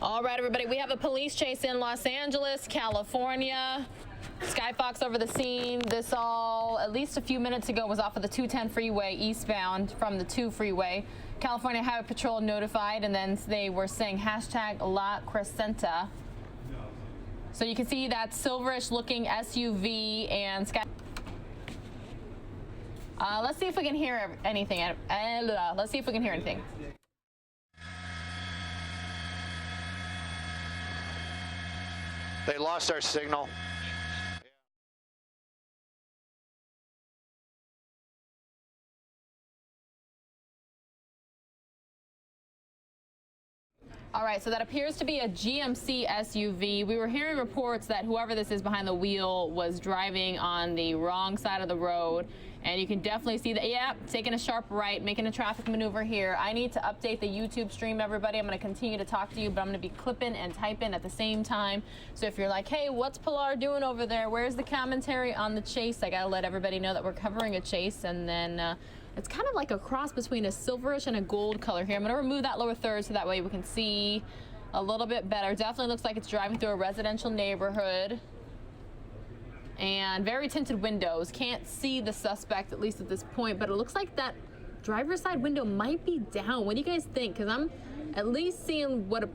All right, everybody, we have a police chase in Los Angeles, California. Sky Fox over the scene. This all, at least a few minutes ago, was off of the 210 freeway eastbound from the 2 freeway. California Highway Patrol notified, and then they were saying hashtag La Crescenta. So you can see that silverish looking SUV and Sky. Let's see if we can hear anything. Let's see if we can hear anything. They lost our signal. All right, so that appears to be a GMC SUV. We were hearing reports that whoever this is behind the wheel was driving on the wrong side of the road. And you can definitely see that, yeah, taking a sharp right, making a traffic maneuver here. I need to update the YouTube stream, everybody. I'm going to continue to talk to you, but I'm going to be clipping and typing at the same time. So if you're like, hey, what's Pilar doing over there? Where's the commentary on the chase? I got to let everybody know that we're covering a chase. And then it's kind of like a cross between a silverish and a gold color here. I'm going to remove that lower third so that way we can see a little bit better. Definitely looks like it's driving through a residential neighborhood. And very tinted windows. Can't see the suspect, at least at this point, but it looks like that driver's side window might be down. What do you guys think? Because I'm at least seeing what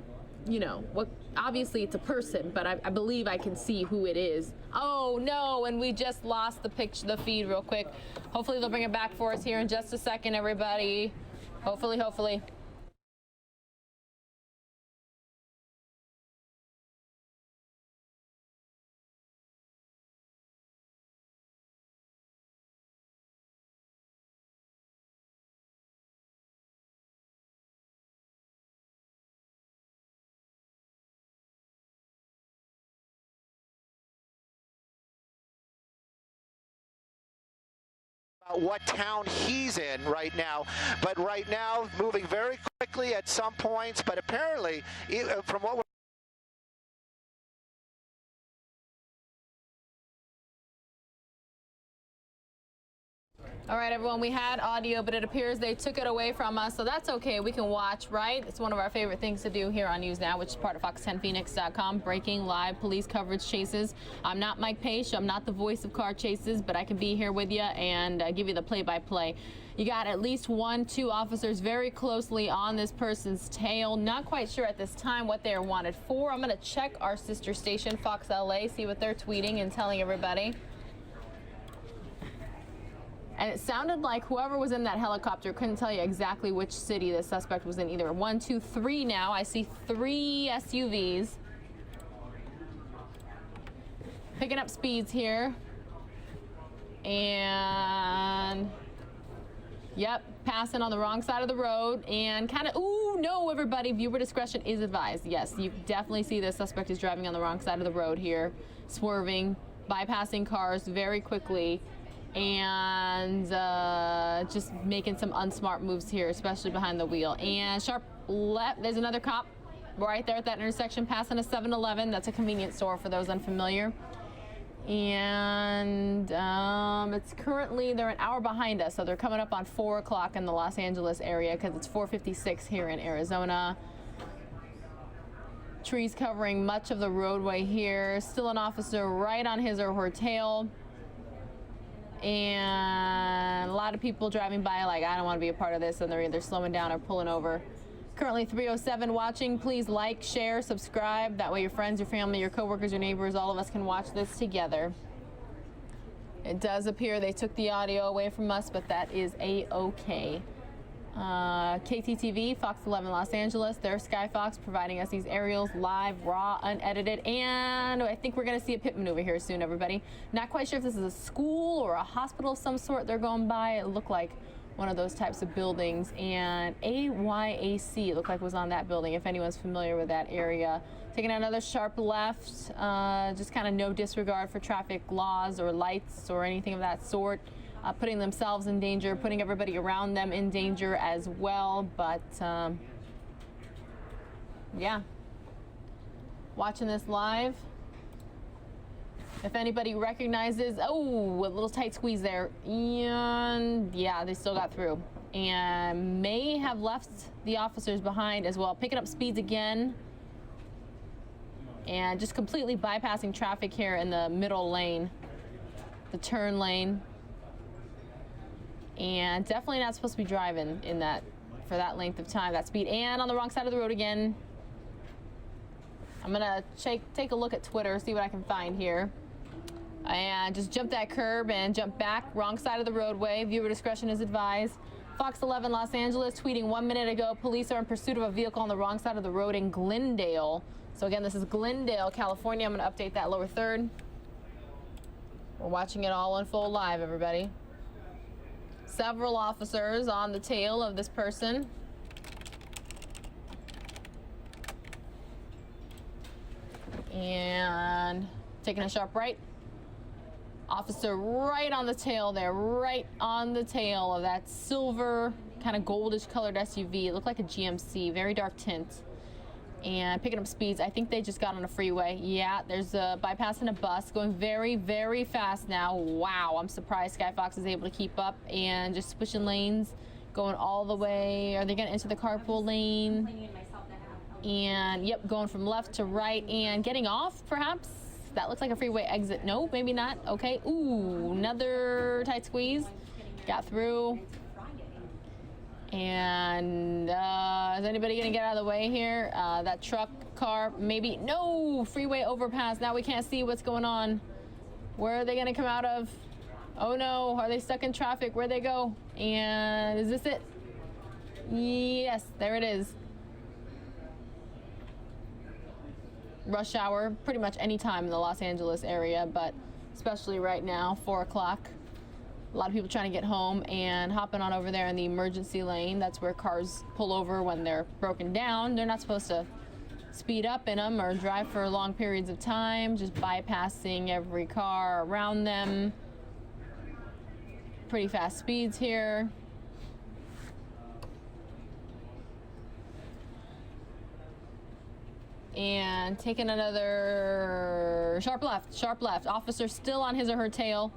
obviously it's a person, but I believe I can see who it is. Oh no, and we just lost the feed real quick. Hopefully they'll bring it back for us here in just a second, everybody. Hopefully. What town he's in right now, but right now moving very quickly at some points, but apparently from what we're All right, everyone, we had audio, but it appears they took it away from us, so that's okay. We can watch, right? It's one of our favorite things to do here on News Now, which is part of Fox10Phoenix.com, breaking live police coverage chases. I'm not Mike Page. I'm not the voice of car chases, but I can be here with you and give you the play-by-play. You got at least 2 officers very closely on this person's tail. Not quite sure at this time what they're wanted for. I'm going to check our sister station, Fox LA, see what they're tweeting and telling everybody. And it sounded like whoever was in that helicopter couldn't tell you exactly which city the suspect was in either. 1, 2, 3 now. I see 3 SUVs. Picking up speeds here. And, yep, passing on the wrong side of the road. And kind of, ooh, no, everybody, viewer discretion is advised. Yes, you definitely see the suspect is driving on the wrong side of the road here. Swerving, bypassing cars very quickly. And just making some unsmart moves here, especially behind the wheel. And sharp left, there's another cop right there at that intersection, passing a 7-Eleven. That's a convenience store for those unfamiliar. And it's currently, they're an hour behind us, so they're coming up on 4 o'clock in the Los Angeles area because it's 4:56 here in Arizona. Trees covering much of the roadway here. Still an officer right on his or her tail. And a lot of people driving by like, I don't want to be a part of this, and they're either slowing down or pulling over. Currently 307 watching. Please like, share, subscribe. That way your friends, your family, your coworkers, your neighbors, all of us can watch this together. It does appear they took the audio away from us, but that is A-okay. KTTV, Fox 11 Los Angeles, there's Sky Fox providing us these aerials live, raw, unedited, and I think we're going to see a pit maneuver here soon, everybody. Not quite sure if this is a school or a hospital of some sort they're going by. It looked like one of those types of buildings, and AYAC, it looked like was on that building, if anyone's familiar with that area. Taking another sharp left, just kind of no disregard for traffic laws or lights or anything of that sort. Putting themselves in danger, putting everybody around them in danger as well. But, yeah. Watching this live. If anybody recognizes, oh, a little tight squeeze there. And, yeah, they still got through. And may have left the officers behind as well. Picking up speeds again. and just completely bypassing traffic here in the middle lane, the turn lane. And definitely not supposed to be driving in that for that length of time, that speed, and on the wrong side of the road again. I'm gonna take a look at Twitter, see what I can find here. And just jump that curb and jump back, wrong side of the roadway. Viewer discretion is advised. Fox 11 Los Angeles tweeting 1 minute ago, police are in pursuit of a vehicle on the wrong side of the road in Glendale. So again, this is Glendale, California. I'm gonna update that lower third. We're watching it all unfold live, everybody. Several officers on the tail of this person. And taking a sharp right. Officer right on the tail there, right on the tail of that silver, kind of goldish colored SUV. It looked like a GMC, very dark tint. And picking up speeds. I think they just got on a freeway. Yeah, there's a bypassing a bus, going very, very fast now. Wow, I'm surprised Skyfox is able to keep up and just switching lanes, going all the way. Are they going to enter the carpool lane? And yep, going from left to right and getting off, perhaps. That looks like a freeway exit. No, maybe not. Okay. Ooh, another tight squeeze. Got through. And is anybody gonna get out of the way here? That truck, car, maybe. No, freeway overpass. Now we can't see what's going on. Where are they gonna come out of? Oh no, are they stuck in traffic? Where'd they go? And is this it? Yes, there it is. Rush hour, pretty much any time in the Los Angeles area, but especially right now, 4 o'clock. A lot of people trying to get home and hopping on over there in the emergency lane. That's where cars pull over when they're broken down. They're not supposed to speed up in them or drive for long periods of time, just bypassing every car around them. Pretty fast speeds here. And taking another sharp left, sharp left. Officer still on his or her tail.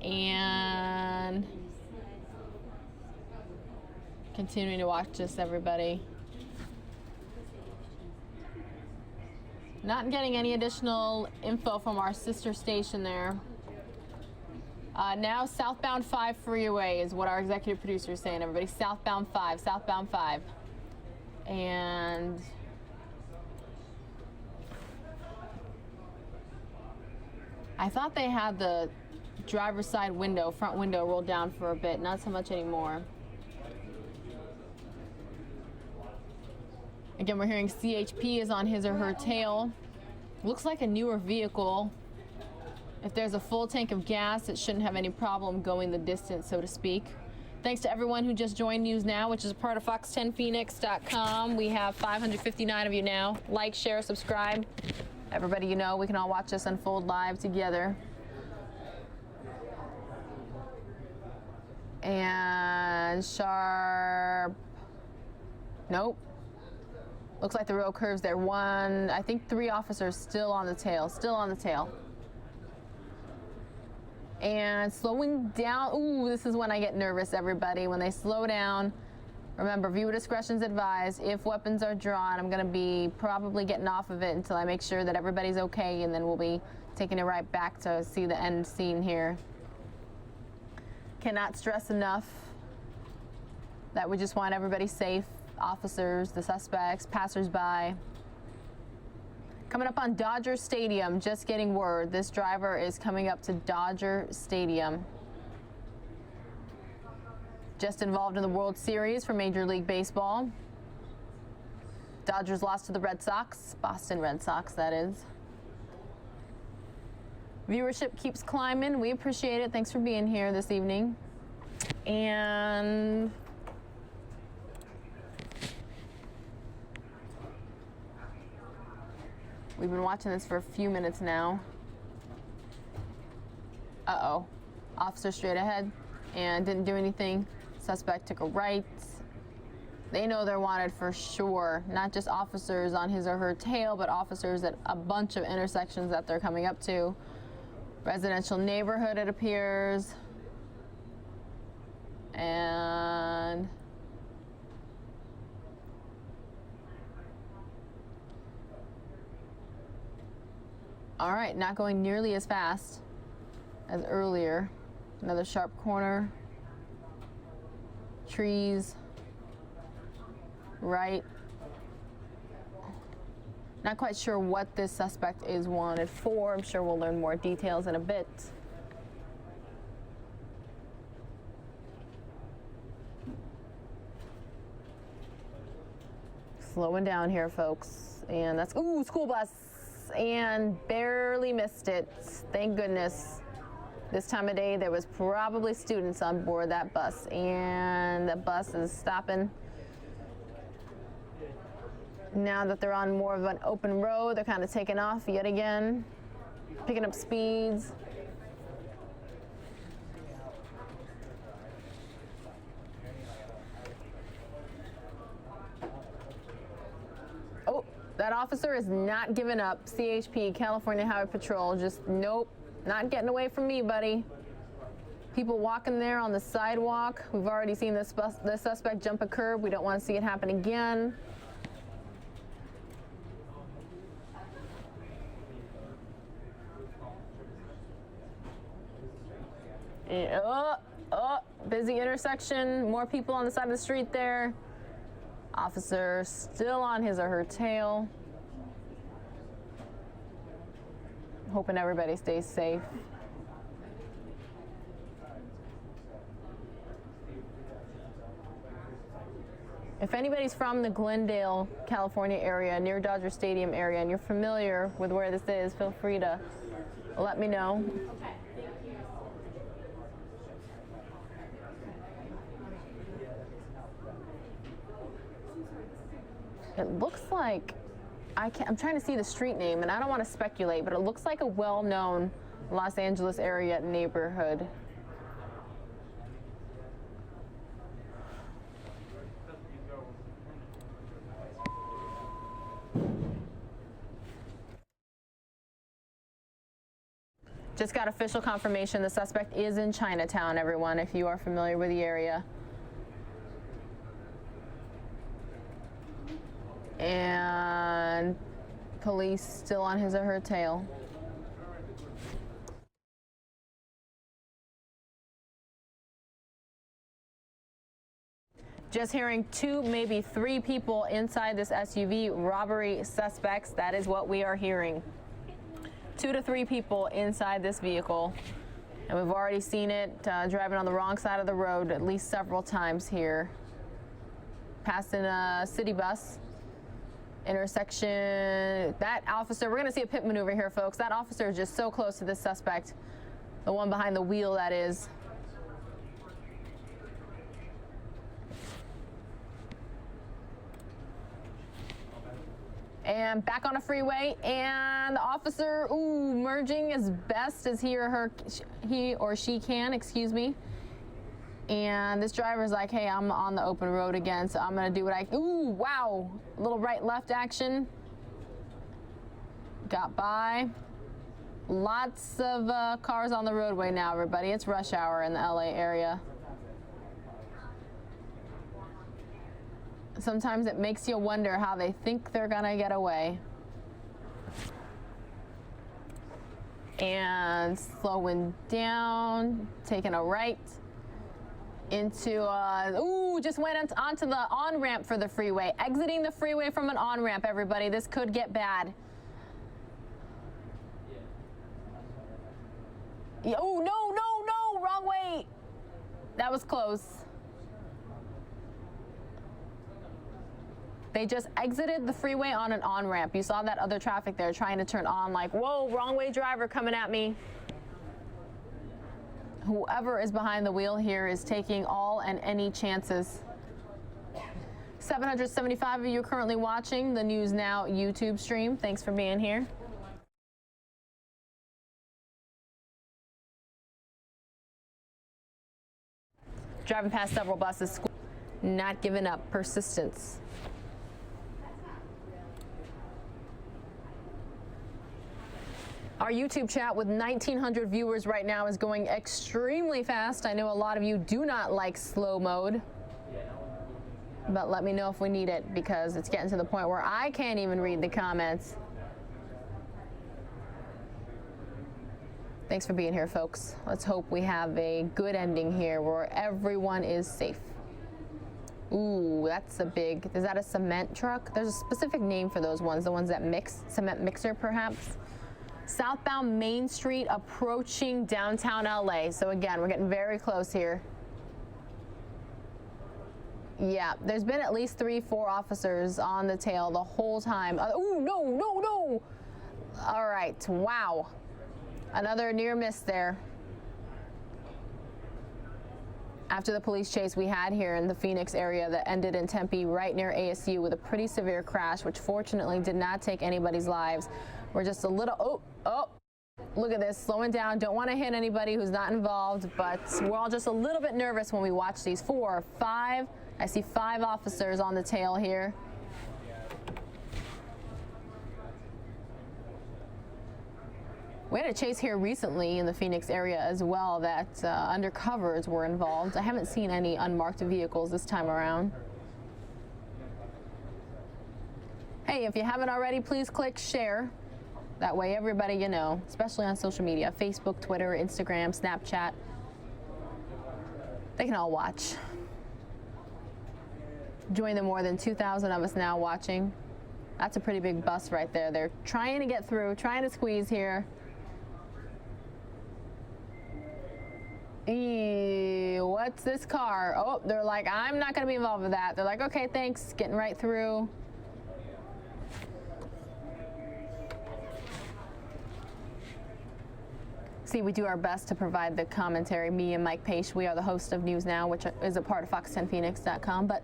And continuing to watch this, everybody. Not getting any additional info from our sister station there. Now southbound 5 freeway is what our executive producer is saying, everybody. Southbound 5, southbound 5. And I thought they had the driver's side window, front window rolled down for a bit, not so much anymore. Again, we're hearing CHP is on his or her tail. Looks like a newer vehicle. If there's a full tank of gas, it shouldn't have any problem going the distance, so to speak. Thanks to everyone who just joined News Now, which is a part of Fox10Phoenix.com. We have 559 of you now. Like, share, subscribe. Everybody, you know, we can all watch this unfold live together. And sharp. Nope. Looks like the road curves there. I think 3 officers still on the tail, still on the tail. And slowing down. Ooh, this is when I get nervous, everybody. When they slow down, remember, viewer discretion's advised. If weapons are drawn, I'm going to be probably getting off of it until I make sure that everybody's okay, and then we'll be taking it right back to see the end scene here. Cannot stress enough that we just want everybody safe. Officers, the suspects, passersby. Coming up on Dodger Stadium, just getting word. This driver is coming up to Dodger Stadium. Just involved in the World Series for Major League Baseball. Dodgers lost to the Red Sox, Boston Red Sox, that is. Viewership keeps climbing. We appreciate it. Thanks for being here this evening. And we've been watching this for a few minutes now. Uh-oh. Officer straight ahead and didn't do anything. Suspect took a right. They know they're wanted for sure. Not just officers on his or her tail, but officers at a bunch of intersections that they're coming up to. Residential neighborhood, it appears. And All right, not going nearly as fast as earlier. Another sharp corner. Trees. Right. Not quite sure what this suspect is wanted for. I'm sure we'll learn more details in a bit. Slowing down here, folks. And that's, ooh, school bus. And barely missed it. Thank goodness. This time of day, there was probably students on board that bus. And the bus is stopping. Now that they're on more of an open road, they're kind of taking off yet again, picking up speeds. Oh, that officer is not giving up. CHP, California Highway Patrol, just nope, not getting away from me, buddy. People walking there on the sidewalk. We've already seen this suspect jump a curb. We don't want to see it happen again. Busy intersection, more people on the side of the street there. Officer still on his or her tail. Hoping everybody stays safe. If anybody's from the Glendale, California area, near Dodger Stadium area, and you're familiar with where this is, feel free to let me know. It looks like, I'm trying to see the street name, and I don't want to speculate, but it looks like a well-known Los Angeles area neighborhood. Just got official confirmation the suspect is in Chinatown, everyone, if you are familiar with the area. And police still on his or her tail. Just hearing 2, maybe 3 people inside this SUV, robbery suspects. That is what we are hearing. 2 to 3 people inside this vehicle. And we've already seen it driving on the wrong side of the road at least several times here. Passing a city bus. Intersection. That officer, we're going to see a pit maneuver here, folks. That officer is just so close to this suspect. The one behind the wheel, that is. And back on a freeway, and the officer, merging as best as he or she can, excuse me. And this driver's like, hey, I'm on the open road again, so I'm gonna do what wow, a little right-left action. Got by. Lots of cars on the roadway now, everybody. It's rush hour in the LA area. Sometimes it makes you wonder how they think they're gonna get away. And slowing down, taking a right into, just went onto the on-ramp for the freeway. Exiting the freeway from an on-ramp, everybody. This could get bad. Oh, no, wrong way. That was close. They just exited the freeway on an on-ramp. You saw that other traffic there trying to turn on, like, whoa, wrong way driver coming at me. Whoever is behind the wheel here is taking all and any chances. 775 of you currently watching the News Now YouTube stream. Thanks for being here. Driving past several buses, not giving up, persistence. Our YouTube chat with 1,900 viewers right now is going extremely fast. I know a lot of you do not like slow mode, but let me know if we need it, because it's getting to the point where I can't even read the comments. Thanks for being here, folks. Let's hope we have a good ending here where everyone is safe. Ooh, that's a big, is that a cement truck? There's a specific name for those ones, the ones that mix, cement mixer perhaps. Southbound Main Street approaching downtown LA. So again, we're getting very close here. Yeah, there's been at least 3-4 officers on the tail the whole time. Oh, no, no, no. All right, wow. Another near miss there. After the police chase we had here in the Phoenix area that ended in Tempe right near ASU with a pretty severe crash, which fortunately did not take anybody's lives. We're just a little, oh, look at this, slowing down. Don't want to hit anybody who's not involved, but we're all just a little bit nervous when we watch these 4 or 5. I see 5 officers on the tail here. We had a chase here recently in the Phoenix area as well that undercovers were involved. I haven't seen any unmarked vehicles this time around. Hey, if you haven't already, please click share. That way everybody you know, especially on social media, Facebook, Twitter, Instagram, Snapchat, they can all watch. Join the more than 2,000 of us now watching. That's a pretty big bus right there. They're trying to get through, trying to squeeze here. What's this car? Oh, they're like, I'm not going to be involved with that. They're like, okay, thanks. Getting right through. See, we do our best to provide the commentary. Me and Mike Page, we are the host of News Now, which is a part of Fox10Phoenix.com. But,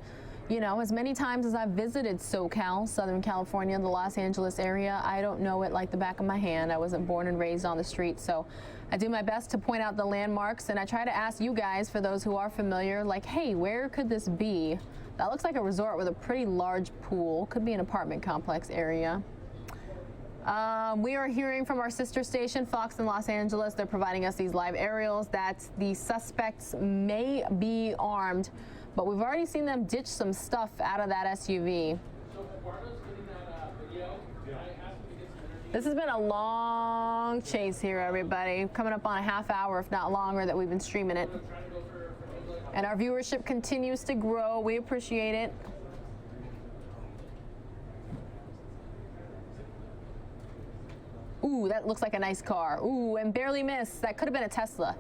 you know, as many times as I've visited SoCal, Southern California, the Los Angeles area, I don't know it like the back of my hand. I wasn't born and raised on the street, so I do my best to point out the landmarks, and I try to ask you guys, for those who are familiar, like, hey, where could this be? That looks like a resort with a pretty large pool. Could be an apartment complex area. We are hearing from our sister station, Fox in Los Angeles. They're providing us these live aerials that the suspects may be armed, but we've already seen them ditch some stuff out of that SUV. This has been a long chase here, everybody. Coming up on a half hour, if not longer, that we've been streaming it. And our viewership continues to grow. We appreciate it. Ooh, that looks like a nice car. Ooh, and barely missed. That could have been a Tesla.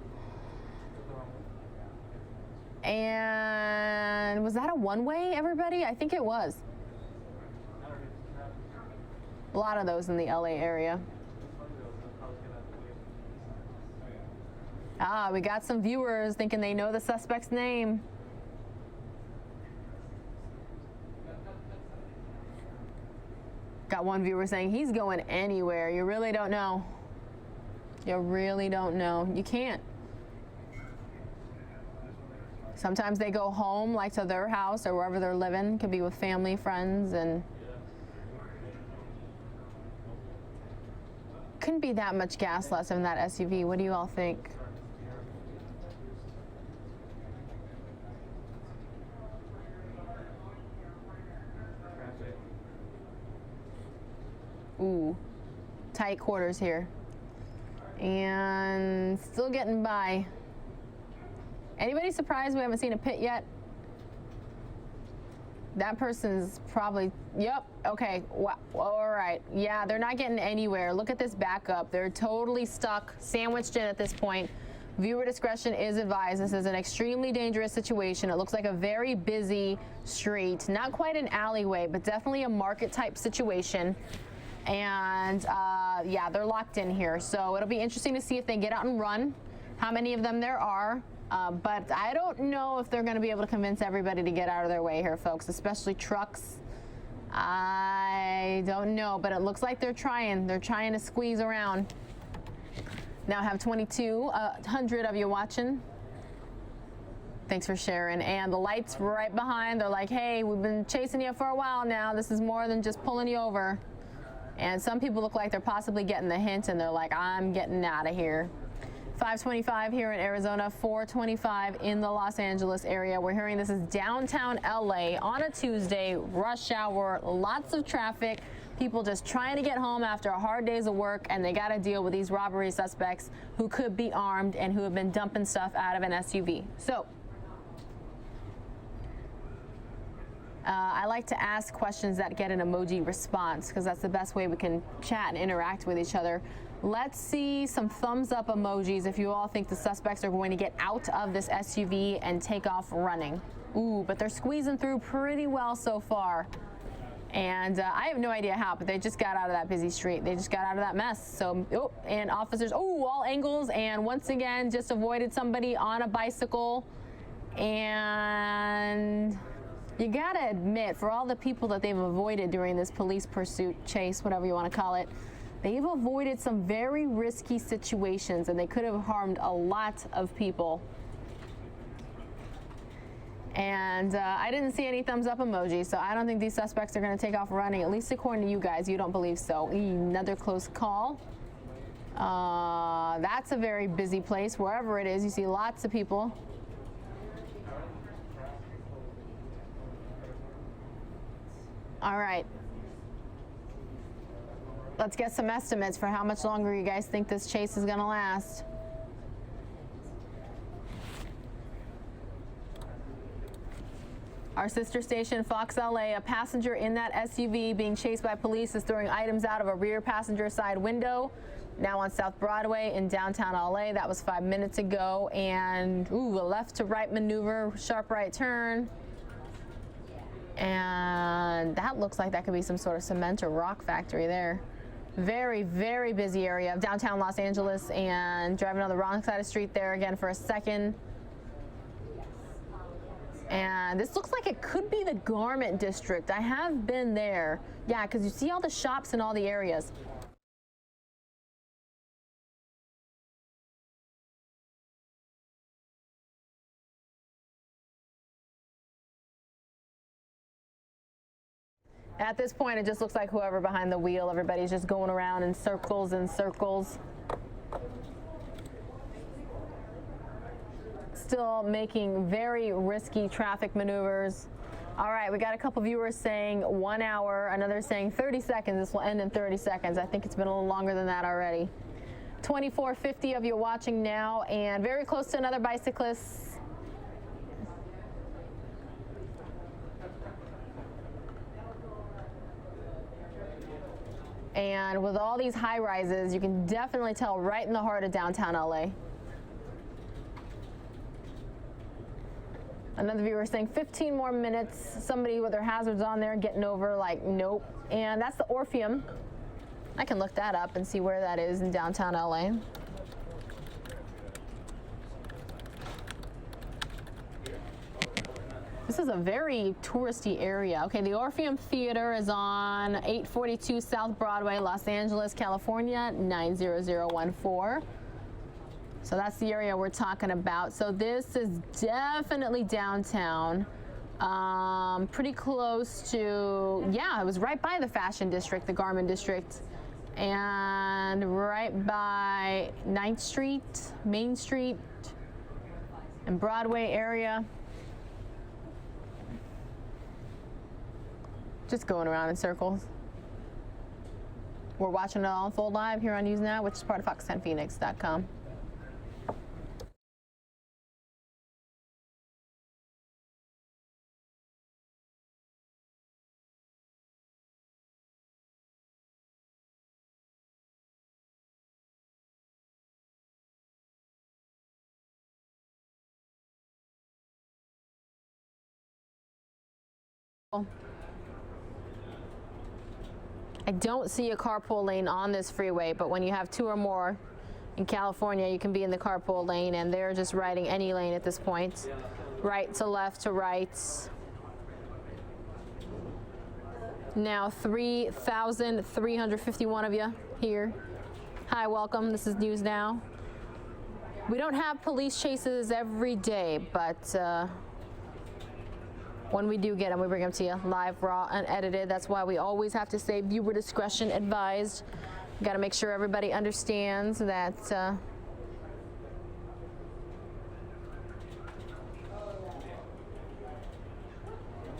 And was that a one-way, everybody? I think it was. A lot of those in the LA area. Ah, we got some viewers thinking they know the suspect's name. Got one viewer saying he's going anywhere. You really don't know. You really don't know. You can't. Sometimes they go home, like to their house or wherever they're living. Could be with family, friends, and couldn't be that much gas left in that SUV. What do you all think? Ooh, tight quarters here. And still getting by. Anybody surprised we haven't seen a pit yet? That person's probably, yep, okay, wow, all right. Yeah, they're not getting anywhere. Look at this backup. They're totally stuck, sandwiched in at this point. Viewer discretion is advised. This is an extremely dangerous situation. It looks like a very busy street. Not quite an alleyway, but definitely a market type situation. And yeah, they're locked in here. So it'll be interesting to see if they get out and run, how many of them there are. But I don't know if they're going to be able to convince everybody to get out of their way here, folks, especially trucks. I don't know, but it looks like they're trying. They're trying to squeeze around. Now I have 2,200 of you watching. Thanks for sharing. And the lights right behind, they're like, hey, we've been chasing you for a while now. This is more than just pulling you over. And some people look like they're possibly getting the hint, and they're like, I'm getting out of here. 525 here in Arizona, 425 in the Los Angeles area. We're hearing this is downtown LA on a Tuesday, rush hour, lots of traffic. People just trying to get home after a hard days of work, and they got to deal with these robbery suspects who could be armed and who have been dumping stuff out of an SUV. So I like to ask questions that get an emoji response because that's the best way we can chat and interact with each other. Let's see some thumbs up emojis if you all think the suspects are going to get out of this SUV and take off running. Ooh, but they're squeezing through pretty well so far. And I have no idea how, but they just got out of that busy street. They just got out of that mess. So, oh, and officers, oh, all angles, and once again, just avoided somebody on a bicycle. And you gotta admit, for all the people that they've avoided during this police pursuit, chase, whatever you want to call it, they've avoided some very risky situations, and they could have harmed a lot of people. And I didn't see any thumbs up emoji, so I don't think these suspects are going to take off running, at least according to you guys. You don't believe so. Another close call. That's a very busy place. Wherever it is, you see lots of people. All right. Let's get some estimates for how much longer you guys think this chase is going to last. Our sister station, Fox LA, a passenger in that SUV being chased by police is throwing items out of a rear passenger side window. Now on South Broadway in downtown LA. That was 5 minutes ago. And, ooh, a left to right maneuver, sharp right turn. And that looks like that could be some sort of cement or rock factory there. Very, very busy area of downtown Los Angeles, and driving on the wrong side of the street there again for a second. And this looks like it could be the garment district. I have been there. Yeah, because you see all the shops in all the areas. At this point, it just looks like whoever behind the wheel, everybody's just going around in circles and circles. Still making very risky traffic maneuvers. All right, we got a couple viewers saying 1 hour, another saying 30 seconds. This will end in 30 seconds. I think it's been a little longer than that already. 2450 of you watching now, and very close to another bicyclist. And with all these high rises, you can definitely tell right in the heart of downtown LA. Another viewer saying 15 more minutes. Somebody with their hazards on there getting over, like, nope. And that's the Orpheum. I can look that up and see where that is in downtown LA. This is a very touristy area. Okay, the Orpheum Theater is on 842 South Broadway, Los Angeles, California, 90014. So that's the area we're talking about. So this is definitely downtown. Pretty close to, yeah, it was right by the Fashion District, the Garment District, and right by 9th Street, Main Street, and Broadway area. Just going around in circles. We're watching it all unfold live here on News Now, which is part of Fox10Phoenix.com. I don't see a carpool lane on this freeway, but when you have two or more in California, you can be in the carpool lane, and they're just riding any lane at this point. Right to left to right. Now 3,351 of you here. Hi, welcome. This is News Now. We don't have police chases every day, but when we do get them, we bring them to you live, raw, unedited. That's why we always have to say viewer discretion advised. We've got to make sure everybody understands that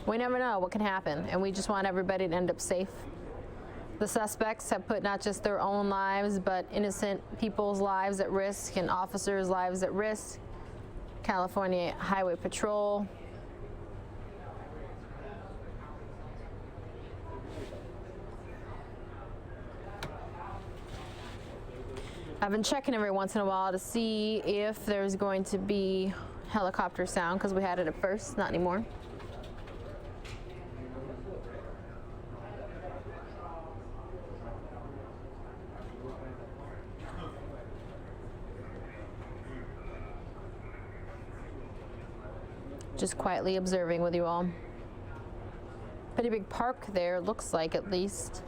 we never know what can happen, and we just want everybody to end up safe. The suspects have put not just their own lives, but innocent people's lives at risk and officers' lives at risk. California Highway Patrol. I've been checking every once in a while to see if there's going to be helicopter sound, because we had it at first, not anymore. Just quietly observing with you all. Pretty big park there, looks like, at least.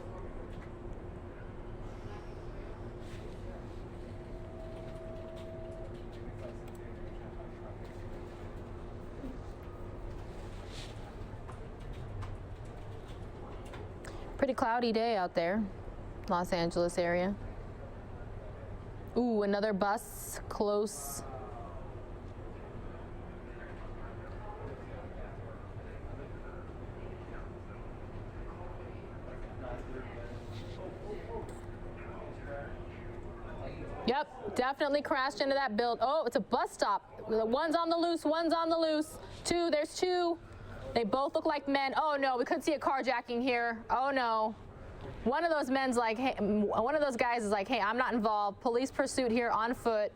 Pretty cloudy day out there, Los Angeles area. Ooh, another bus close. Yep, definitely crashed into that build. Oh, it's a bus stop. One's on the loose, one's on the loose. Two, there's two. They both look like men. Oh no, we could see a carjacking here. Oh no. One of those men's like, hey, one of those guys is like, hey, I'm not involved. Police pursuit here on foot.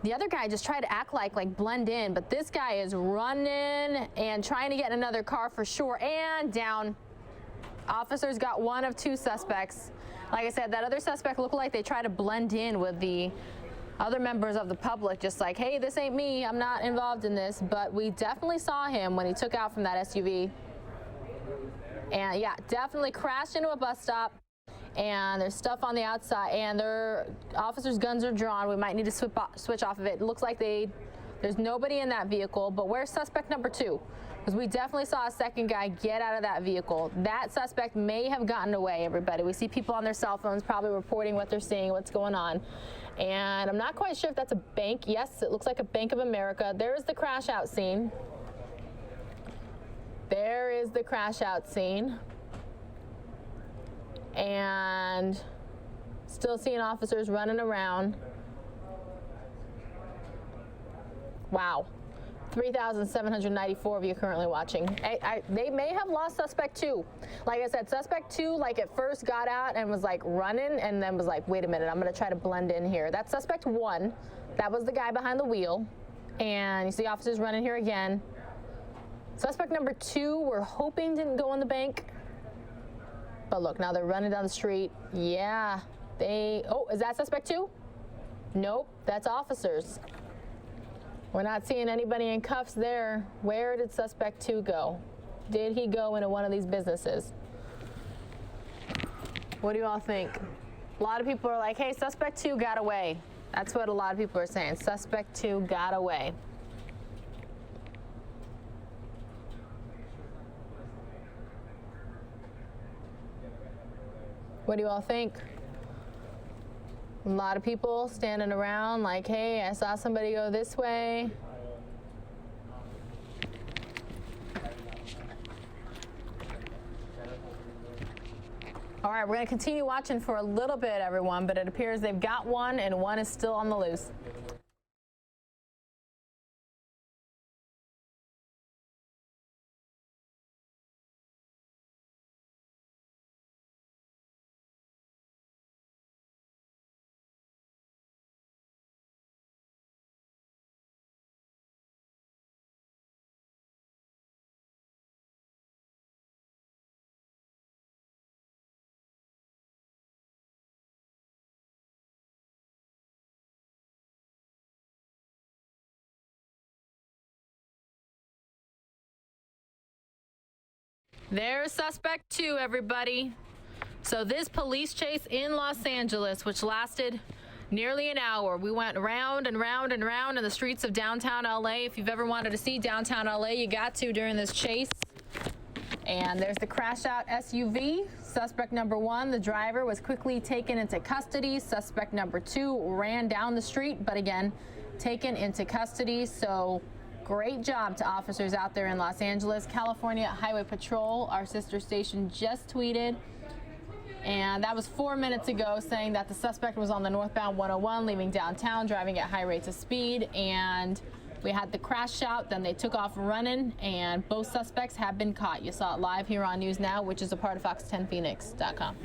The other guy just tried to act like blend in, but this guy is running and trying to get in another car for sure, and down. Officers got one of two suspects. Like I said, that other suspect looked like they tried to blend in with the other members of the public, just like, hey, this ain't me, I'm not involved in this. But we definitely saw him when he took out from that SUV. And yeah, definitely crashed into a bus stop. And there's stuff on the outside, and their officers' guns are drawn. We might need to switch off of it. It looks like there's nobody in that vehicle, but where's suspect number two? Because we definitely saw a second guy get out of that vehicle. That suspect may have gotten away, everybody. We see people on their cell phones probably reporting what they're seeing, what's going on. And I'm not quite sure if that's a bank. Yes, it looks like a Bank of America. There's the crash out scene. There is the crash out scene. And still seeing officers running around. Wow. 3,794 of you currently watching. They may have lost suspect two. Like I said, suspect two, like at first got out and was like running and then was like, wait a minute, I'm gonna try to blend in here. That's suspect one. That was the guy behind the wheel. And you see officers running here again. Suspect number two, we're hoping didn't go in the bank. But look, now they're running down the street. Yeah, oh, is that suspect two? Nope, that's officers. We're not seeing anybody in cuffs there. Where did suspect two go? Did he go into one of these businesses? What do you all think? A lot of people are like, hey, suspect two got away. That's what a lot of people are saying. Suspect two got away. What do you all think? A lot of people standing around like, hey, I saw somebody go this way. All right, we're going to continue watching for a little bit, everyone, but it appears they've got one and one is still on the loose. There's suspect two, everybody. So this police chase in Los Angeles, which lasted nearly an hour. We went round and round and round in the streets of downtown LA. If you've ever wanted to see downtown LA, you got to during this chase. And there's the crash out SUV. Suspect number one, the driver, was quickly taken into custody. Suspect number two ran down the street, but again, taken into custody. So great job to officers out there in Los Angeles. California Highway Patrol, our sister station, just tweeted And that was 4 minutes ago, saying that the suspect was on the northbound 101, leaving downtown, driving at high rates of speed. And we had the crash shout, then they took off running, and both suspects have been caught. You saw it live here on News Now, which is a part of Fox10Phoenix.com.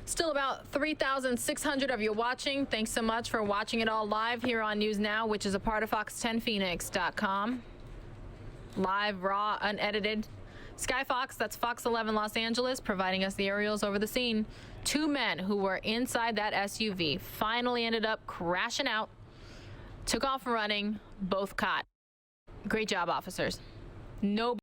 Still about 3,600 of you watching. Thanks so much for watching it all live here on News Now, which is a part of Fox10Phoenix.com. Live, raw, unedited. Sky Fox, that's Fox 11 Los Angeles, providing us the aerials over the scene. 2 men who were inside that SUV finally ended up crashing out, took off running, both caught. Great job, officers. No